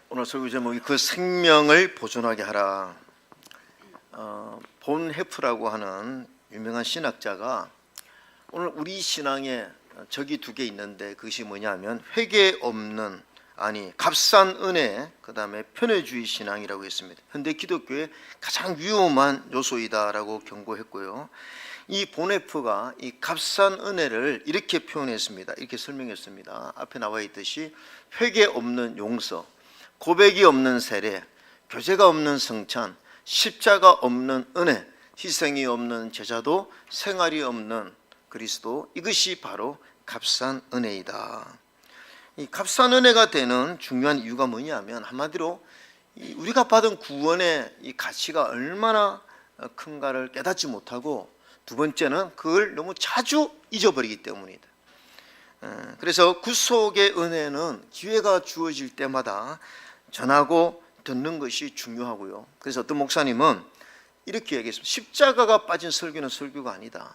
오늘 설교 제목이 그 생명을 보존하게 하라. 본 헤프라고 하는 유명한 신학자가 오늘 우리 신앙에 적이 두 개 있는데 그것이 뭐냐면 회개 없는 값싼 은혜, 그 다음에 편애주의 신앙이라고 했습니다. 현대 기독교의 가장 위험한 요소이다라고 경고했고요. 이 보네프가 이 값싼 은혜를 이렇게 표현했습니다. 이렇게 설명했습니다. 앞에 나와 있듯이 회개 없는 용서, 고백이 없는 세례, 교제가 없는 성찬, 십자가 없는 은혜, 희생이 없는 제자도, 생활이 없는 그리스도, 이것이 바로 값싼 은혜이다. 이 값싼 은혜가 되는 중요한 이유가 뭐냐면 한마디로 우리가 받은 구원의 이 가치가 얼마나 큰가를 깨닫지 못하고, 두 번째는 그걸 너무 자주 잊어버리기 때문이다. 그래서 구속의 은혜는 기회가 주어질 때마다 전하고 듣는 것이 중요하고요. 그래서 어떤 목사님은 이렇게 얘기했습니다. 십자가가 빠진 설교는 설교가 아니다.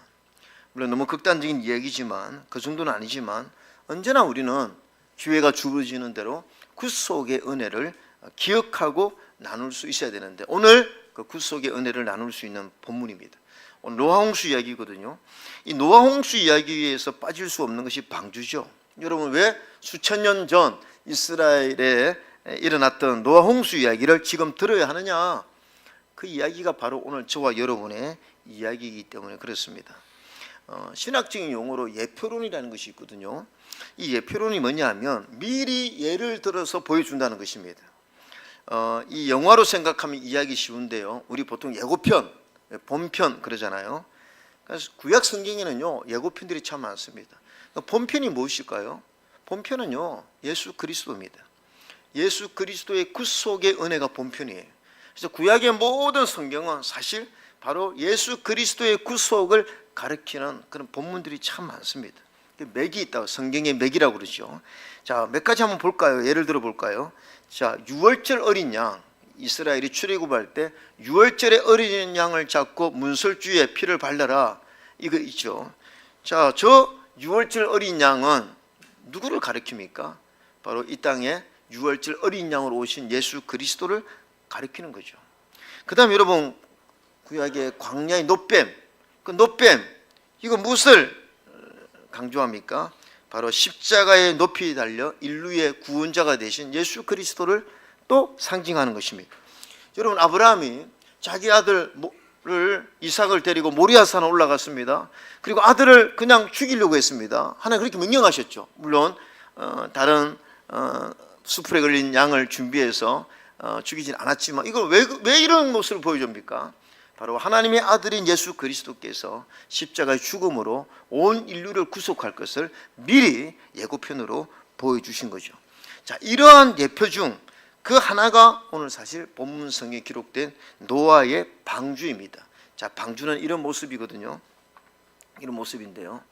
물론 너무 극단적인 이야기지만 그 정도는 아니지만 언제나 우리는 기회가 주어지는 대로 구속의 은혜를 기억하고 나눌 수 있어야 되는데, 오늘 그 구속의 은혜를 나눌 수 있는 본문입니다. 오늘 노아홍수 이야기거든요. 이 노아홍수 이야기에서 빠질 수 없는 것이 방주죠. 여러분, 왜 수천 년 전 이스라엘에 일어났던 노아홍수 이야기를 지금 들어야 하느냐? 그 이야기가 바로 오늘 저와 여러분의 이야기이기 때문에 그렇습니다. 신학적인 용어로 예표론이라는 것이 있거든요. 이 예표론이 뭐냐면 미리 예를 들어서 보여준다는 것입니다. 이 영화로 생각하면 이해하기 쉬운데요. 우리 보통 예고편, 본편 그러잖아요. 그래서 구약 성경에는요 예고편들이 참 많습니다. 본편이 무엇일까요? 본편은요 예수 그리스도입니다. 예수 그리스도의 구속의 은혜가 본편이에요. 그래서 구약의 모든 성경은 사실 바로 예수 그리스도의 구속을 가르치는 그런 본문들이 참 많습니다. 맥이 있다고, 성경의 맥이라고 그러죠. 자, 몇 가지 한번 볼까요? 예를 들어 볼까요? 자, 유월절 어린 양, 이스라엘이 출애굽할 때 유월절의 어린 양을 잡고 문설주에 피를 발라라, 이거 있죠. 자, 저 유월절 어린 양은 누구를 가리킵니까? 바로 이 땅에 유월절 어린 양으로 오신 예수 그리스도를 가리키는 거죠. 그 다음에 여러분, 구약의 광야의 놋뱀, 그 놋뱀, 이거 무엇을 강조합니까? 바로 십자가에 높이 달려 인류의 구원자가 되신 예수 그리스도를 또 상징하는 것입니다. 여러분, 아브라함이 자기 아들을 이삭을 데리고 모리아산에 올라갔습니다. 그리고 아들을 그냥 죽이려고 했습니다. 하나님 그렇게 명령하셨죠. 물론 다른 수풀에 걸린 양을 준비해서 죽이진 않았지만, 이걸 왜 이런 모습을 보여줍니까? 바로 하나님의 아들인 예수 그리스도께서 십자가의 죽음으로 온 인류를 구속할 것을 미리 예고편으로 보여주신 거죠. 자, 이러한 예표 중 그 하나가 오늘 사실 본문성에 기록된 노아의 방주입니다. 자, 방주는 이런 모습이거든요. 이런 모습인데요.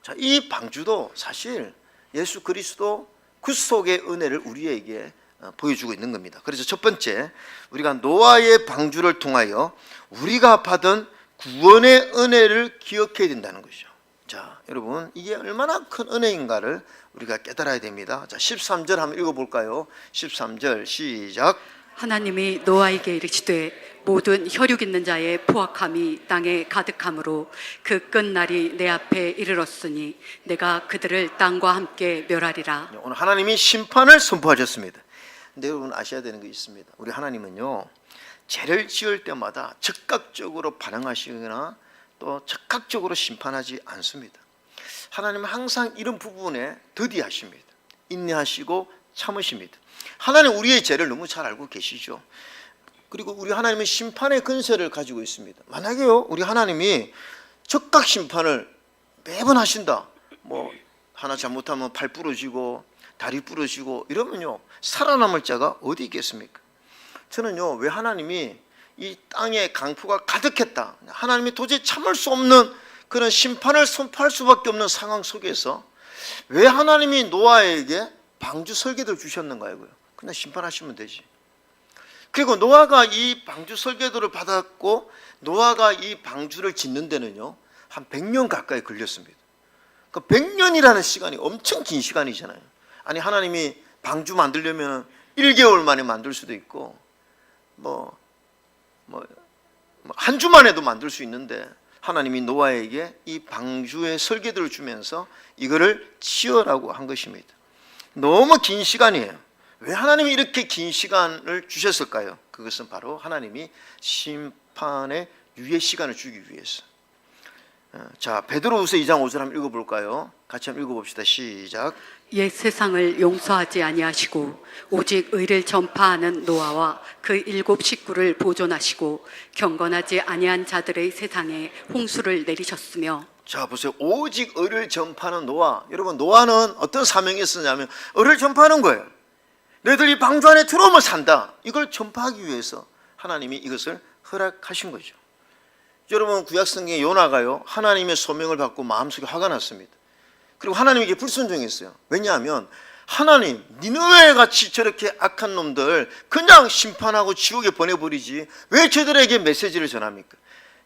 자, 이 방주도 사실 예수 그리스도 구속의 은혜를 우리에게 보여주고 있는 겁니다. 그래서 첫 번째, 우리가 노아의 방주를 통하여 우리가 받은 구원의 은혜를 기억해야 된다는 것이죠. 자, 여러분, 이게 얼마나 큰 은혜인가를 우리가 깨달아야 됩니다. 자, 13절 한번 읽어볼까요? 13절 시작. 하나님이 노아에게 이르시되 모든 혈육 있는 자의 포악함이 땅에 가득함으로 그 끝날이 내 앞에 이르렀으니 내가 그들을 땅과 함께 멸하리라. 오늘 하나님이 심판을 선포하셨습니다. 근데 여러분 아셔야 되는 게 있습니다. 우리 하나님은요 죄를 지을 때마다 즉각적으로 반응하시거나 또 즉각적으로 심판하지 않습니다. 하나님은 항상 이런 부분에 더디하십니다. 인내하시고 참으십니다. 하나님 우리의 죄를 너무 잘 알고 계시죠. 그리고 우리 하나님은 심판의 근세를 가지고 있습니다. 만약에요 우리 하나님이 즉각 심판을 매번 하신다, 뭐 하나 잘못하면 팔 부러지고 다리 부러지고 이러면요 살아남을 자가 어디 있겠습니까? 저는요 왜 하나님이 이 땅에 강포가 가득했다, 하나님이 도저히 참을 수 없는 그런 심판을 선포할 수밖에 없는 상황 속에서 왜 하나님이 노아에게 방주 설계도를 주셨는가요? 그냥 심판하시면 되지. 그리고 노아가 이 방주 설계도를 받았고 노아가 이 방주를 짓는 데는요 한 100년 가까이 걸렸습니다. 그 100년이라는 시간이 엄청 긴 시간이잖아요. 아니 하나님이 방주 만들려면 1개월 만에 만들 수도 있고 한 주 만에도 만들 수 있는데 하나님이 노아에게 이 방주의 설계도를 주면서 이거를 치어라고 한 것입니다. 너무 긴 시간이에요. 왜 하나님이 이렇게 긴 시간을 주셨을까요? 그것은 바로 하나님이 심판의 유예 시간을 주기 위해서. 자, 베드로후서 2장 5절 한번 읽어볼까요? 같이 한번 읽어봅시다. 시작. 옛 세상을 용서하지 아니하시고 오직 의를 전파하는 노아와 그 7 식구를 보존하시고 경건하지 아니한 자들의 세상에 홍수를 내리셨으며. 자, 보세요. 오직 의를 전파하는 노아. 여러분, 노아는 어떤 사명이 있었냐면 의를 전파하는 거예요. 너희들 이 방주 안에 들어오면 산다. 이걸 전파하기 위해서 하나님이 이것을 허락하신 거죠. 여러분, 구약성경에 요나가요, 하나님의 소명을 받고 마음속에 화가 났습니다. 그리고 하나님에게 불순종했어요. 왜냐하면 하나님, 니느웨 같이 저렇게 악한 놈들 그냥 심판하고 지옥에 보내버리지 왜 저들에게 메시지를 전합니까?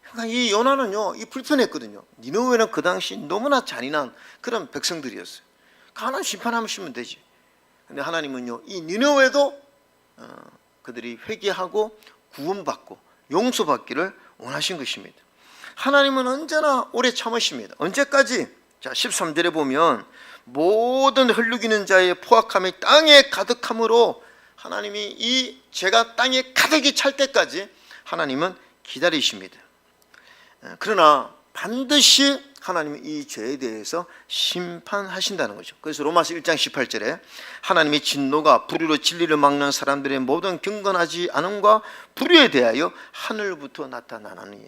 그러니까 이 요나는요, 이 불편했거든요. 니느웨는 그 당시 너무나 잔인한 그런 백성들이었어요. 하나님 심판하시면 되지. 근데 하나님은요, 이 니느웨도 그들이 회개하고 구원받고 용서받기를 원하신 것입니다. 하나님은 언제나 오래 참으십니다. 언제까지? 자, 13절에 보면 모든 혈육이는 자의 포악함이 땅에 가득함으로 하나님이 이 죄가 땅에 가득히 찰 때까지 하나님은 기다리십니다. 그러나 반드시 하나님이 이 죄에 대해서 심판하신다는 거죠. 그래서 로마서 1장 18절에 하나님의 진노가 불의로 진리를 막는 사람들의 모든 경건하지 않음과 불의에 대하여 하늘부터 나타나나니.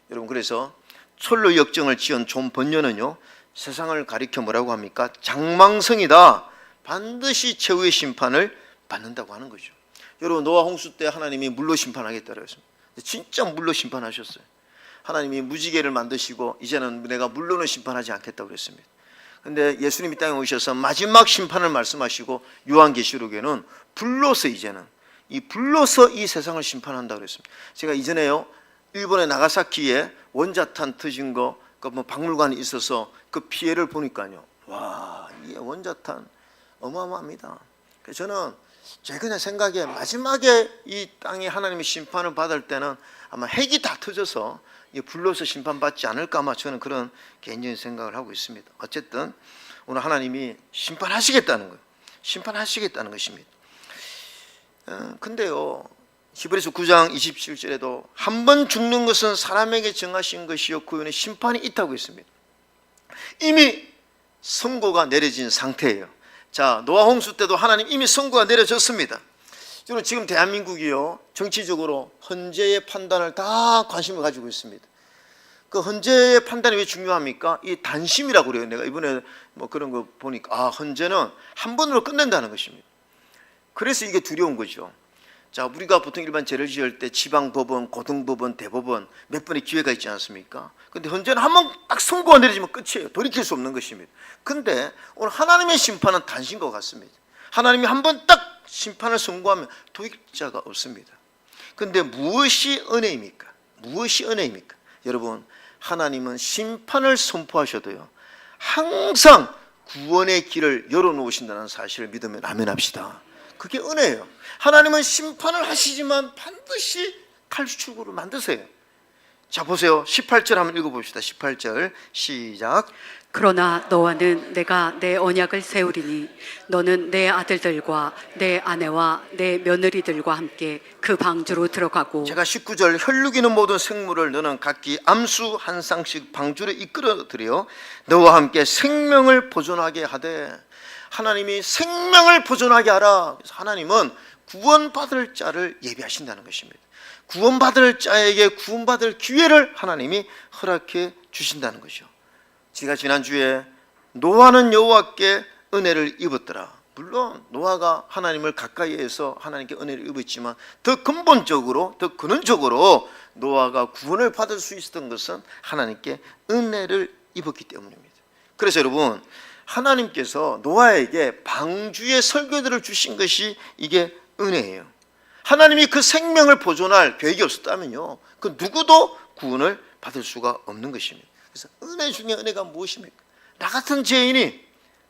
여러분, 그래서 철로 역정을 지은 존 번연은요, 세상을 가리켜 뭐라고 합니까? 장망성이다. 반드시 최후의 심판을 받는다고 하는 거죠. 여러분, 노아 홍수 때 하나님이 물로 심판하겠다고 했습니다. 진짜 물로 심판하셨어요. 하나님이 무지개를 만드시고 이제는 내가 물로는 심판하지 않겠다고 그랬습니다. 그런데 예수님이 땅에 오셔서 마지막 심판을 말씀하시고 요한계시록에는 불로서 이제는 이 불로서 이 세상을 심판한다고 그랬습니다. 제가 이전에요, 일본의 나가사키에 원자탄 터진 거 뭐 박물관이 있어서 그 피해를 보니까요, 와, 이 원자탄 어마어마합니다. 그래서 저는 제 그냥 생각에 마지막에 이 땅에 하나님의 심판을 받을 때는 아마 핵이 다 터져서 불로서 심판받지 않을까, 아마 저는 그런 개인적인 생각을 하고 있습니다. 어쨌든 오늘 하나님이 심판하시겠다는 거예요. 심판하시겠다는 것입니다. 근데요, 히브리서 9장 27절에도 한 번 죽는 것은 사람에게 정하신 것이요 그 후에는 심판이 있다고 했습니다. 이미 선고가 내려진 상태예요. 자, 노아 홍수 때도 하나님 이미 선고가 내려졌습니다. 저는 지금 대한민국이요, 정치적으로 헌재의 판단을 다 관심을 가지고 있습니다. 그 헌재의 판단이 왜 중요합니까? 이 단심이라고 그래요. 내가 이번에 뭐 그런 거 보니까 헌재는 한 번으로 끝낸다는 것입니다. 그래서 이게 두려운 거죠. 자, 우리가 보통 일반 죄를 지을 때 지방법원, 고등법원, 대법원 몇 번의 기회가 있지 않습니까? 근데 헌재는 한 번 딱 선고가 내려지면 끝이에요. 돌이킬 수 없는 것입니다. 근데 오늘 하나님의 심판은 단신 것 같습니다. 하나님이 한 번 딱 심판을 선고하면 도익자가 없습니다. 근데 무엇이 은혜입니까? 무엇이 은혜입니까? 여러분, 하나님은 심판을 선포하셔도요, 항상 구원의 길을 열어놓으신다는 사실을 믿으면 아멘합시다. 그게 은혜예요. 하나님은 심판을 하시지만 반드시 탈출구를 만드세요. 자, 보세요. 18절 한번 읽어봅시다. 18절 시작. 그러나 너와는 내가 내 언약을 세우리니 너는 내 아들들과 내 아내와 내 며느리들과 함께 그 방주로 들어가고. 제가 19절 혈육이는 모든 생물을 너는 각기 암수 한 쌍씩 방주로 이끌어들여 너와 함께 생명을 보존하게 하되. 하나님이 생명을 보존하게 하라. 그래서 하나님은 구원받을 자를 예비하신다는 것입니다. 구원받을 자에게 구원받을 기회를 하나님이 허락해 주신다는 거죠. 제가 지난주에 노아는 여호와께 은혜를 입었더라. 물론 노아가 하나님을 가까이 해서 하나님께 은혜를 입었지만 더 근본적으로, 더 근원적으로 노아가 구원을 받을 수 있었던 것은 하나님께 은혜를 입었기 때문입니다. 그래서 여러분, 하나님께서 노아에게 방주의 설교들을 주신 것이 이게 은혜예요. 하나님이 그 생명을 보존할 계획이 없었다면요, 그 누구도 구원을 받을 수가 없는 것입니다. 그래서 은혜 중에 은혜가 무엇입니까? 나 같은 죄인이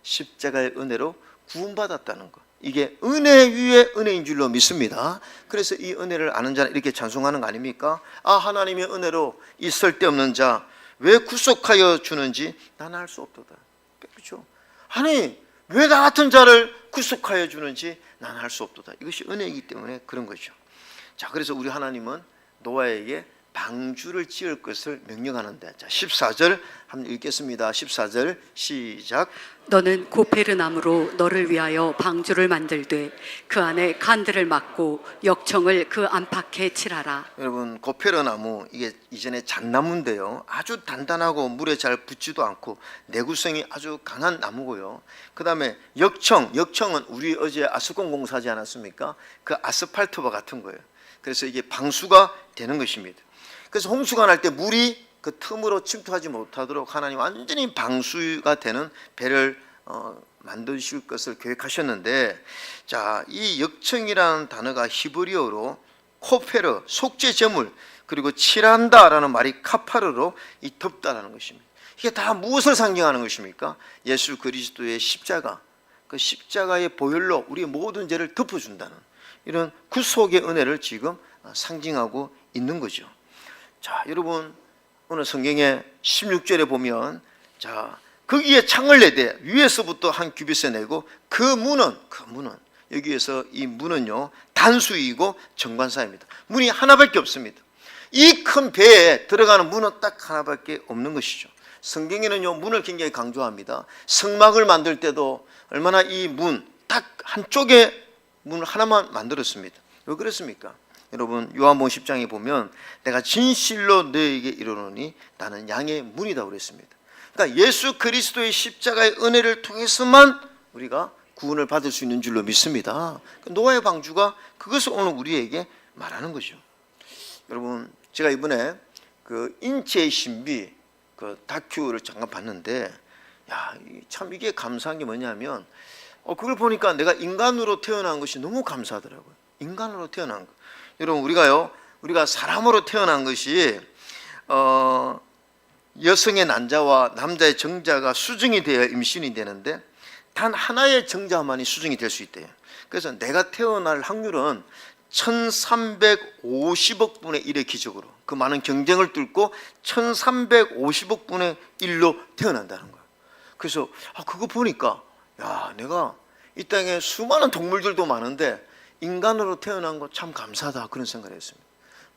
십자가의 은혜로 구원받았다는 것. 이게 은혜 위에 은혜인 줄로 믿습니다. 그래서 이 은혜를 아는 자는 이렇게 찬송하는 거 아닙니까? 아, 하나님의 은혜로 이 쓸데없는 자 왜 구속하여 주는지 나는 알 수 없도다. 그렇죠? 아니, 왜 나 같은 자를 구속하여 주는지 나는 알 수 없도다. 이것이 은혜이기 때문에 그런 거죠. 자, 그래서 우리 하나님은 노아에게 방주를 지을 것을 명령하는데, 자, 14절 한번 읽겠습니다. 14절 시작. 너는 고페르 나무로 너를 위하여 방주를 만들되 그 안에 간들을 막고 역청을 그 안팎에 칠하라. 여러분, 고페르 나무, 이게 이전에 잣나무인데요, 아주 단단하고 물에 잘 붙지도 않고 내구성이 아주 강한 나무고요. 그 다음에 역청은 우리 어제 아스콘 공사하지 않았습니까? 그 아스팔트와 같은 거예요. 그래서 이게 방수가 되는 것입니다. 그래서 홍수가 날 때 물이 그 틈으로 침투하지 못하도록 하나님 완전히 방수가 되는 배를 만드실 것을 계획하셨는데, 자, 이 역청이라는 단어가 히브리어로 코페르, 속죄제물, 그리고 칠한다라는 말이 카파르로 이 덮다라는 것입니다. 이게 다 무엇을 상징하는 것입니까? 예수 그리스도의 십자가, 그 십자가의 보혈로 우리의 모든 죄를 덮어준다는 이런 구속의 은혜를 지금 상징하고 있는 거죠. 자, 여러분, 오늘 성경의 16절에 보면, 자, 거기에 창을 내되 위에서부터 한 규빗을 내고 그 문은 여기에서 이 문은요 단수이고 정관사입니다. 문이 하나밖에 없습니다. 이 큰 배에 들어가는 문은 딱 하나밖에 없는 것이죠. 성경에는요 문을 굉장히 강조합니다. 성막을 만들 때도 얼마나 이 문 딱 한쪽에 문을 하나만 만들었습니다. 왜 그랬습니까? 여러분, 요한복음 10장에 보면 내가 진실로 너에게 이르노니 나는 양의 문이다 그랬습니다. 그러니까 예수 그리스도의 십자가의 은혜를 통해서만 우리가 구원을 받을 수 있는 줄로 믿습니다. 노아의 방주가 그것을 오늘 우리에게 말하는 거죠. 여러분, 제가 이번에 그 인체의 신비 그 다큐를 잠깐 봤는데, 야, 참 이게 감사한 게 뭐냐면 그걸 보니까 내가 인간으로 태어난 것이 너무 감사하더라고요. 인간으로 태어난 것. 여러분, 우리가 사람으로 태어난 것이 여성의 난자와 남자의 정자가 수정이 되어 임신이 되는데 단 하나의 정자만이 수정이 될 수 있대요. 그래서 내가 태어날 확률은 1350억 분의 1의 기적으로, 그 많은 경쟁을 뚫고 1350억 분의 1로 태어난다는 거예요. 그래서 그거 보니까, 야, 내가 이 땅에 수많은 동물들도 많은데 인간으로 태어난 거 참 감사하다, 그런 생각을 했습니다.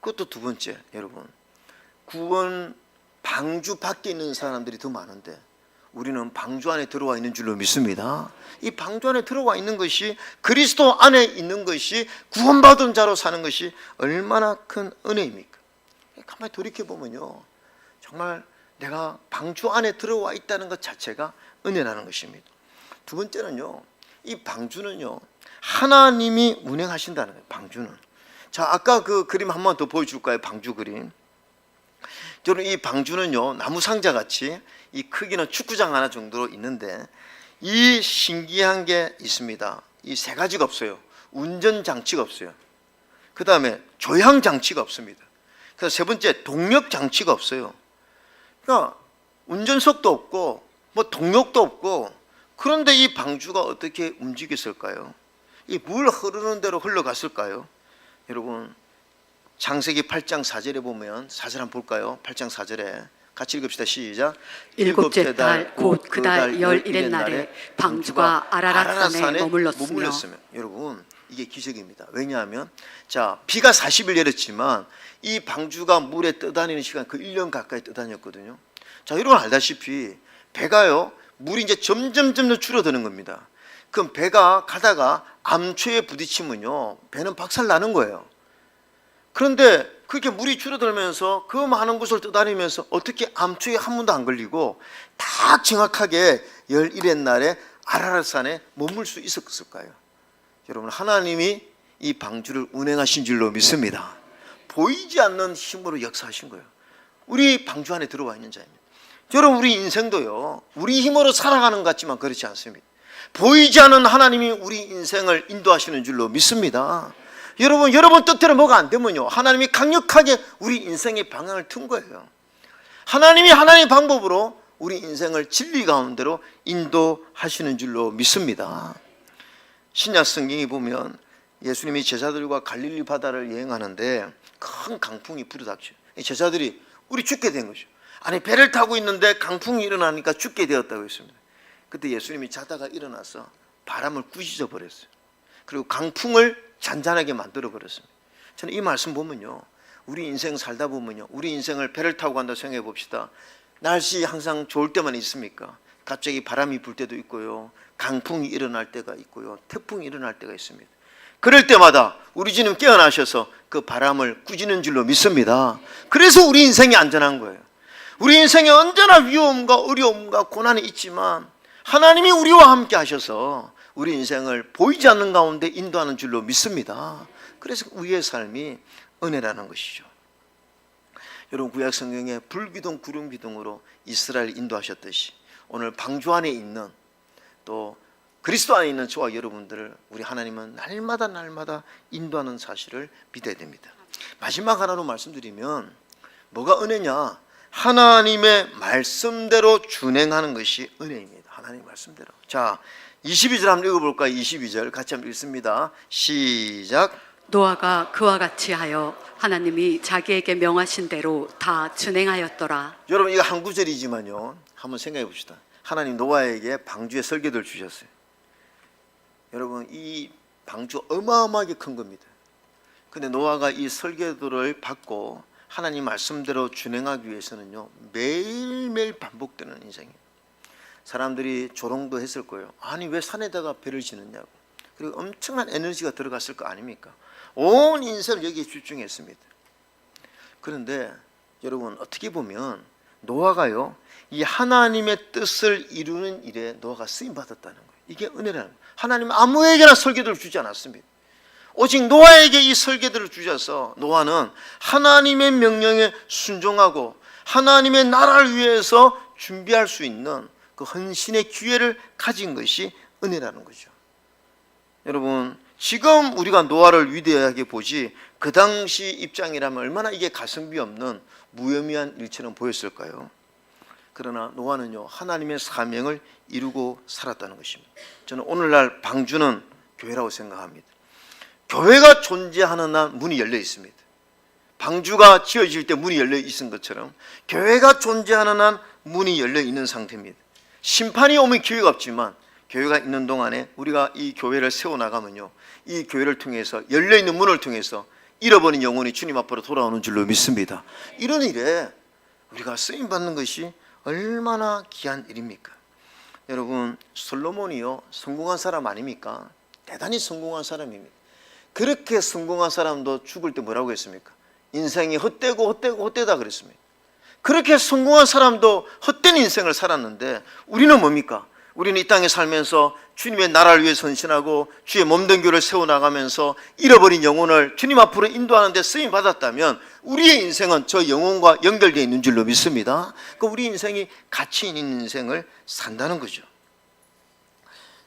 그것도 두 번째, 여러분, 구원 방주 밖에 있는 사람들이 더 많은데 우리는 방주 안에 들어와 있는 줄로 믿습니다. 이 방주 안에 들어와 있는 것이, 그리스도 안에 있는 것이, 구원받은 자로 사는 것이 얼마나 큰 은혜입니까? 가만히 돌이켜보면요, 정말 내가 방주 안에 들어와 있다는 것 자체가 은혜라는 것입니다. 두 번째는요, 이 방주는요 하나님이 운행하신다는 거예요. 방주는. 자, 아까 그 그림 한 번 더 보여줄까요? 방주 그림. 저는 이 방주는요 나무 상자 같이, 이 크기는 축구장 하나 정도로 있는데, 이 신기한 게 있습니다. 이 세 가지가 없어요. 운전 장치가 없어요. 그 다음에 조향 장치가 없습니다. 그래서 세 번째, 동력 장치가 없어요. 그러니까 운전석도 없고 뭐 동력도 없고, 그런데 이 방주가 어떻게 움직였을까요? 이 물 흐르는 대로 흘러갔을까요? 여러분, 창세기 8장 4절에 보면, 4절 한번 볼까요? 8장 4절에 같이 읽읍시다. 시작. 일곱째 달 곧 그 달 11의 날에 방주가 아라랏산에 머물렀으며. 여러분, 이게 기적입니다. 왜냐하면, 자, 비가 40일 내렸지만 이 방주가 물에 떠다니는 시간 그 1년 가까이 떠다녔거든요. 자, 여러분 알다시피 배가요 물이 이제 점점 줄어드는 겁니다. 그럼 배가 가다가 암초에 부딪히면요 배는 박살 나는 거예요. 그런데 그렇게 물이 줄어들면서 그 많은 곳을 떠다니면서 어떻게 암초에 한 번도 안 걸리고 딱 정확하게 11의 날에 아라랏산에 머물 수 있었을까요? 여러분, 하나님이 이 방주를 운행하신 줄로 믿습니다. 보이지 않는 힘으로 역사하신 거예요. 우리 방주 안에 들어와 있는 자입니다. 여러분, 우리 인생도요 우리 힘으로 살아가는 것 같지만 그렇지 않습니다. 보이지 않는 하나님이 우리 인생을 인도하시는 줄로 믿습니다. 여러분 뜻대로 뭐가 안 되면요 하나님이 강력하게 우리 인생의 방향을 튼 거예요. 하나님이 하나님의 방법으로 우리 인생을 진리 가운데로 인도하시는 줄로 믿습니다. 신약 성경에 보면 예수님이 제자들과 갈릴리 바다를 여행하는데 큰 강풍이 불어닥쳐요. 이 제자들이 우리 죽게 된 거죠. 아니 배를 타고 있는데 강풍이 일어나니까 죽게 되었다고 했습니다. 그때 예수님이 자다가 일어나서 바람을 꾸짖어 버렸어요. 그리고 강풍을 잔잔하게 만들어 버렸습니다. 저는 이 말씀 보면요, 우리 인생 살다 보면요, 우리 인생을 배를 타고 간다 생각해 봅시다. 날씨 항상 좋을 때만 있습니까? 갑자기 바람이 불 때도 있고요, 강풍이 일어날 때가 있고요, 태풍이 일어날 때가 있습니다. 그럴 때마다 우리 주님 깨어나셔서 그 바람을 꾸짖는 줄로 믿습니다. 그래서 우리 인생이 안전한 거예요. 우리 인생에 언제나 위험과 어려움과 고난이 있지만 하나님이 우리와 함께 하셔서 우리 인생을 보이지 않는 가운데 인도하는 줄로 믿습니다. 그래서 우리의 삶이 은혜라는 것이죠. 여러분, 구약 성경에 불기둥 구름기둥으로 이스라엘 인도하셨듯이 오늘 방주 안에 있는, 또 그리스도 안에 있는 저와 여러분들을 우리 하나님은 날마다 인도하는 사실을 믿어야 됩니다. 마지막 하나로 말씀드리면 뭐가 은혜냐? 하나님의 말씀대로 준행하는 것이 은혜입니다. 하나님 말씀대로. 자, 22절 한번 읽어볼까요? 22절 같이 한번 읽습니다. 시작. 노아가 그와 같이 하여 하나님이 자기에게 명하신 대로 다 준행하였더라. 여러분, 이거 한 구절이지만요, 한번 생각해 봅시다. 하나님 노아에게 방주의 설계도를 주셨어요. 여러분, 이 방주 어마어마하게 큰 겁니다. 근데 노아가 이 설계도를 받고 하나님 말씀대로 준행하기 위해서는요, 매일매일 반복되는 인생이에요. 사람들이 조롱도 했을 거예요. 아니 왜 산에다가 배를 지느냐고. 그리고 엄청난 에너지가 들어갔을 거 아닙니까? 온 인생을 여기에 집중했습니다. 그런데 여러분, 어떻게 보면 노아가요, 이 하나님의 뜻을 이루는 일에 노아가 쓰임 받았다는 거예요. 이게 은혜라는 거예요. 하나님은 아무에게나 설계도를 주지 않았습니다. 오직 노아에게 이 설계도를 주셔서 노아는 하나님의 명령에 순종하고 하나님의 나라를 위해서 준비할 수 있는 그 헌신의 기회를 가진 것이 은혜라는 거죠. 여러분, 지금 우리가 노아를 위대하게 보지 그 당시 입장이라면 얼마나 이게 가성비 없는 무의미한 일처럼 보였을까요? 그러나 노아는요, 하나님의 사명을 이루고 살았다는 것입니다. 저는 오늘날 방주는 교회라고 생각합니다. 교회가 존재하는 한 문이 열려 있습니다. 방주가 지어질 때 문이 열려 있은 것처럼 교회가 존재하는 한 문이 열려 있는 상태입니다. 심판이 오면 기회가 없지만 교회가 있는 동안에 우리가 이 교회를 세워나가면요, 이 교회를 통해서 열려있는 문을 통해서 잃어버린 영혼이 주님 앞으로 돌아오는 줄로 믿습니다. 이런 일에 우리가 쓰임받는 것이 얼마나 귀한 일입니까? 여러분, 솔로몬이요, 성공한 사람 아닙니까? 대단히 성공한 사람입니다. 그렇게 성공한 사람도 죽을 때 뭐라고 했습니까? 인생이 헛되다 그랬습니다. 그렇게 성공한 사람도 헛된 인생을 살았는데 우리는 뭡니까? 우리는 이 땅에 살면서 주님의 나라를 위해 선신하고 주의 몸된 교를 세워나가면서 잃어버린 영혼을 주님 앞으로 인도하는 데 쓰임받았다면 우리의 인생은 저 영혼과 연결되어 있는 줄로 믿습니다. 그러니까 우리 인생이 가치 있는 인생을 산다는 거죠.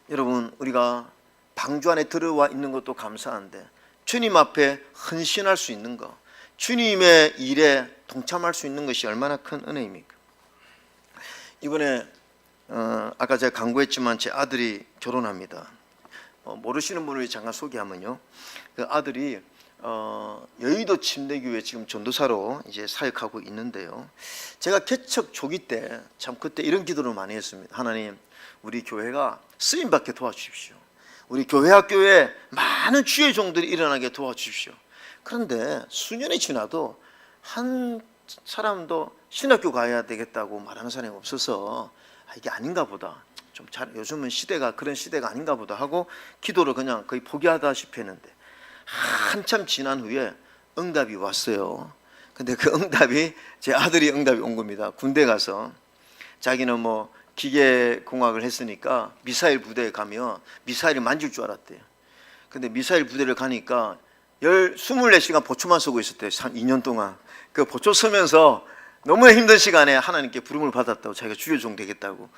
여러분, 우리가 방주 안에 들어와 있는 것도 감사한데 주님 앞에 헌신할 수 있는 것, 주님의 일에 동참할 수 있는 것이 얼마나 큰 은혜입니까? 이번에 아까 제가 강구했지만 제 아들이 결혼합니다. 모르시는 분을 잠깐 소개하면요, 그 아들이 여의도 침례교회 지금 전도사로 이제 사역하고 있는데요, 제가 개척 초기 때 참 그때 이런 기도를 많이 했습니다. 하나님, 우리 교회가 쓰임받게 도와주십시오. 우리 교회 학교에 많은 주의 종들이 일어나게 도와주십시오. 그런데 수년이 지나도 한 사람도 신학교 가야 되겠다고 말하는 사람이 없어서 이게 아닌가 보다, 좀 요즘은 시대가 그런 시대가 아닌가 보다 하고 기도를 그냥 거의 포기하다시피 했는데 한참 지난 후에 응답이 왔어요. 근데 그 응답이 제 아들이 응답이 온 겁니다. 군대 가서 자기는 뭐 기계공학을 했으니까 미사일 부대에 가면 미사일을 만질 줄 알았대요. 근데 미사일 부대를 가니까 24시간 보초만 서고 있었대요. 2년 동안. 그 보초 서면서 너무 힘든 시간에 하나님께 부름을 받았다고, 자기가 주여종 되겠다고.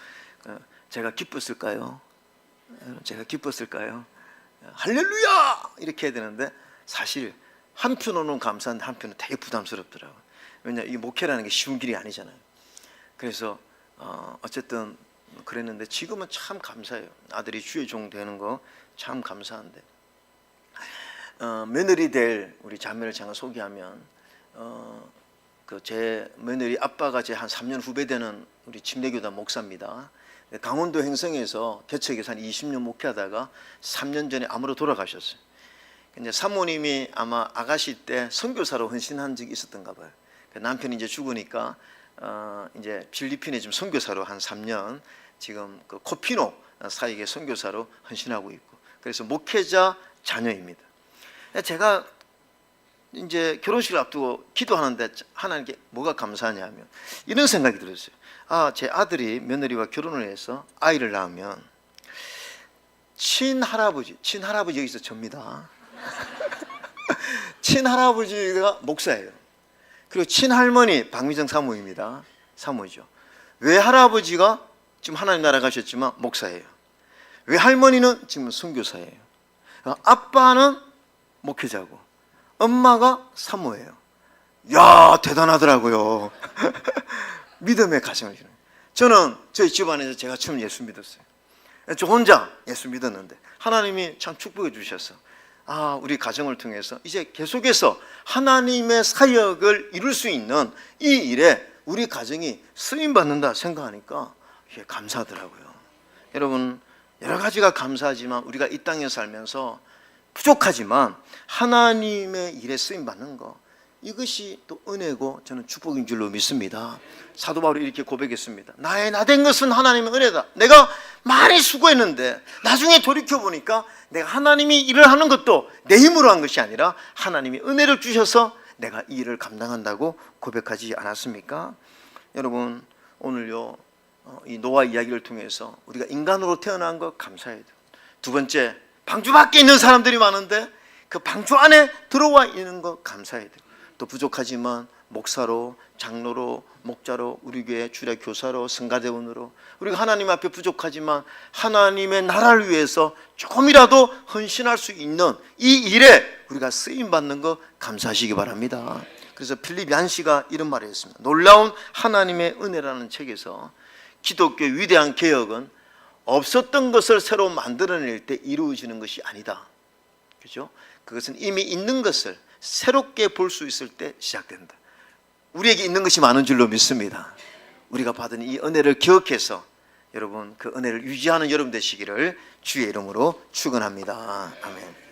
제가 기뻤을까요? 제가 기뻤을까요? 할렐루야! 이렇게 해야 되는데 사실 한편으로는 감사한데 한편은 되게 부담스럽더라고요. 왜냐하면 이 목회라는 게 쉬운 길이 아니잖아요. 그래서 어쨌든 그랬는데 지금은 참 감사해요. 아들이 주의 종 되는 거 참 감사한데, 며느리 될 우리 자매를 제가 소개하면, 그 제 며느리 아빠가 제 한 3년 후배 되는 우리 침례교단 목사입니다. 강원도 행성에서 개척에서 한 20년 목회하다가 3년 전에 암으로 돌아가셨어요. 근데 사모님이 아마 아가씨 때 선교사로 헌신한 적이 있었던가 봐요. 남편이 이제 죽으니까 이제 필리핀에 지금 선교사로 한 3년 지금 그 코피노 사역의 선교사로 헌신하고 있고, 그래서 목회자 자녀입니다. 제가 이제 결혼식을 앞두고 기도하는데 하나님께 뭐가 감사하냐면 이런 생각이 들었어요. 제 아들이 며느리와 결혼을 해서 아이를 낳으면 친할아버지 여기서 접니다. 친할아버지가 목사예요. 그리고 친할머니 박미정 사모입니다. 사모죠. 외할아버지가 지금 하나님 나라 가셨지만 목사예요. 외할머니는 지금 선교사예요. 아빠는 목회자고 엄마가 사모예요. 야, 대단하더라고요. 믿음의 가정을 이루는. 저는 저희 집안에서 제가 처음 예수 믿었어요. 저 혼자 예수 믿었는데 하나님이 참 축복해 주셔서 우리 가정을 통해서 이제 계속해서 하나님의 사역을 이룰 수 있는 이 일에 우리 가정이 쓰임 받는다 생각하니까 이게 감사하더라고요. 여러분, 여러 가지가 감사하지만 우리가 이 땅에 살면서 부족하지만 하나님의 일에 쓰임 받는 거, 이것이 또 은혜고 저는 축복인 줄로 믿습니다. 사도 바울이 이렇게 고백했습니다. 나의 나된 것은 하나님의 은혜다. 내가 많이 수고했는데 나중에 돌이켜보니까 내가 하나님이 일을 하는 것도 내 힘으로 한 것이 아니라 하나님이 은혜를 주셔서 내가 이 일을 감당한다고 고백하지 않았습니까? 여러분, 오늘요 이 노아 이야기를 통해서 우리가 인간으로 태어난 것 감사해야 돼요. 두 번째, 방주 밖에 있는 사람들이 많은데 그 방주 안에 들어와 있는 것 감사해야 돼요. 또 부족하지만 목사로, 장로로, 목자로, 우리 교회 주례 교사로, 성가대원으로 우리가 하나님 앞에 부족하지만 하나님의 나라를 위해서 조금이라도 헌신할 수 있는 이 일에 우리가 쓰임 받는 거 감사하시기 바랍니다. 그래서 필립 얀 씨가 이런 말을 했습니다. 놀라운 하나님의 은혜라는 책에서 기독교의 위대한 개혁은 없었던 것을 새로 만들어낼 때 이루어지는 것이 아니다. 그죠? 그것은 이미 있는 것을 새롭게 볼 수 있을 때 시작된다. 우리에게 있는 것이 많은 줄로 믿습니다. 우리가 받은 이 은혜를 기억해서 여러분 그 은혜를 유지하는 여러분 되시기를 주의 이름으로 축원합니다. 아멘.